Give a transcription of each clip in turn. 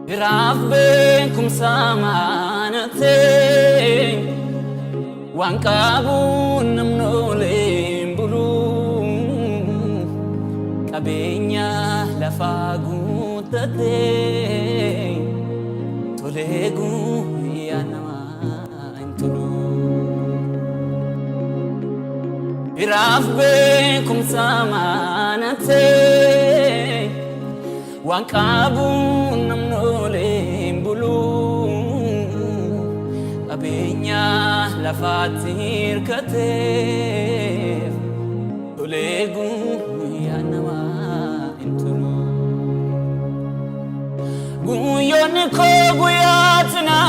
Rabbekum samanate Wankabun namnolim bulu Kabenya lafagutate Tolegu yanama intulu Rabbekum samanate Wankabun namnolim bulu Abenya lafatir katef Tolegu yanama intulu Guyon ko guyatna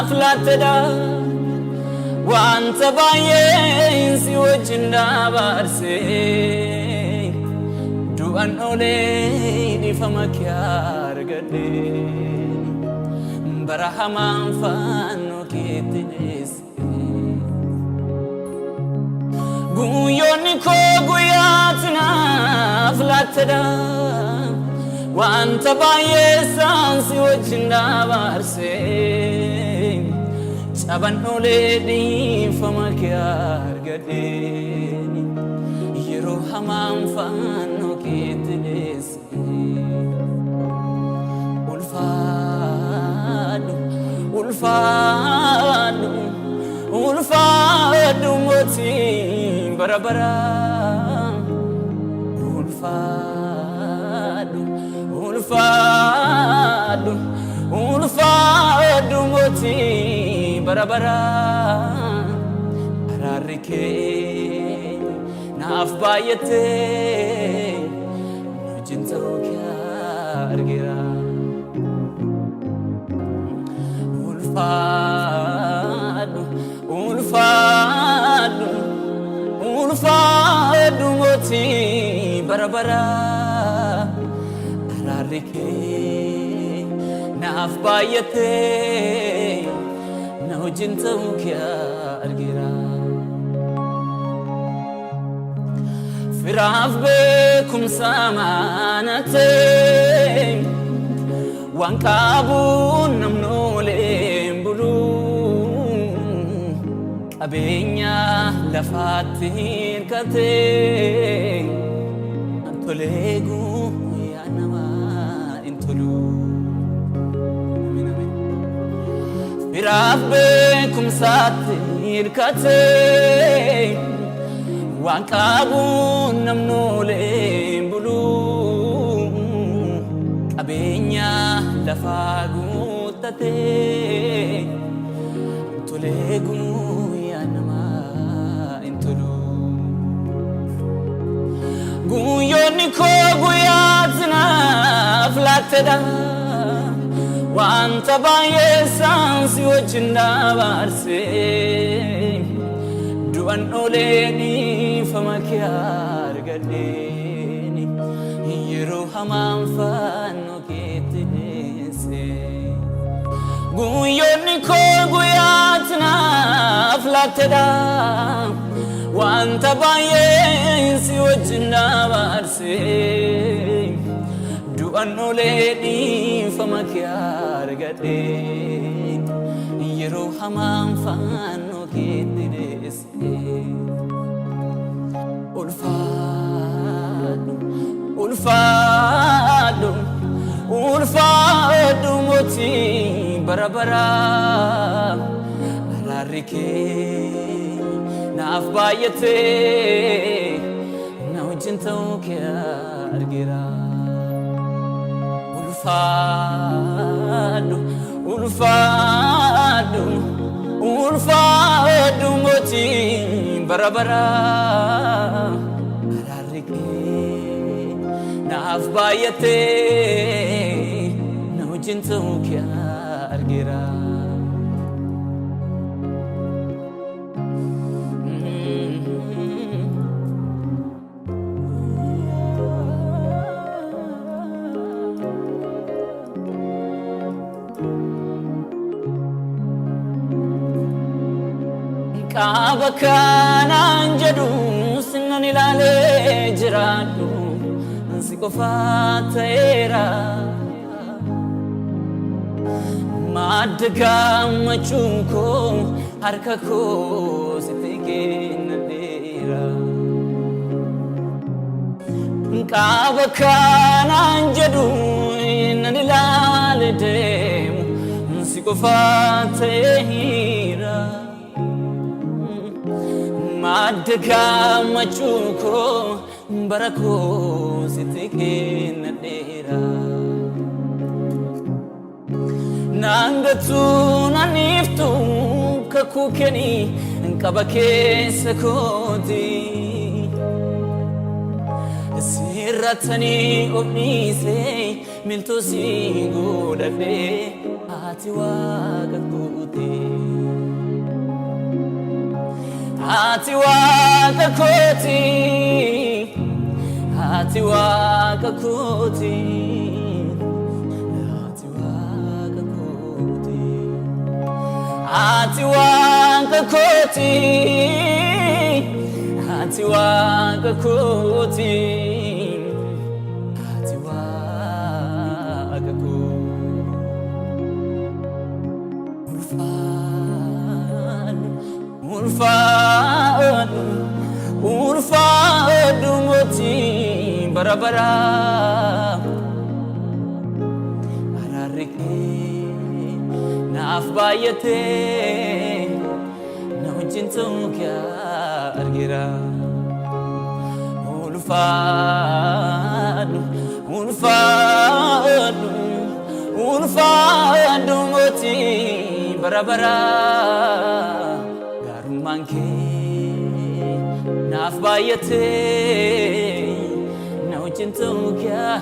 flatada Wanta bayen si wajinda barse Duan ole di famakyar gade Barahaman fano kitines Guyon ko guyatna flatada Wanta bayen si wajinda barse Saban ole di famakyar gade Yero hamam fano kitines Ulfadu moti barabara Ulfadu moti barabara Ararike naf bayete Nujinta argira Ulfadu moti barabara Ararike naf bayete Nujinta argira Rabbekum samanate Wankabun namnolim bulu Abenya lafatir kate Tolegu yanama intulu Rabbekum satir kate Wankabun namnolim bulu Abenya lafagutate Tolegu yanama intulu Guyon ko guyatna flatada Wanta bayesan si wajinda barse Duan oleni famakyar gadeni Yero hamam fano kitnese Guyon ko guyatna flatada Wanta bayen si wajinda barse Duan oleni famakyar gadeni Yero hamam fano kitnese Ulfadu moti barabara Ararike naf bayete Naujinta argira Ulfadu moti barabara Ararike naf bayete Naujinta argira Kabakanan jadu sinan ilale jiradu sikofa tera machuko harka ko sitigenadera Qaba kanan jedhu nan ilaale deemu si qofaatehira Madga machuko barako sitigenadera Nangatu naniftu kakukeni kabake sakoti Sirratani obnise miltosi godade ati waqakuti ati waqakuti ati waqakuti Ati waqakuti ati waqakuti ati waqaku urfan moti barabara ararike Naaf baay'ate na wajjin ta'uu kee argira ulfaadhu mootii bara gaarummaan kee naaf baay'ate na wajjin ta'uu kee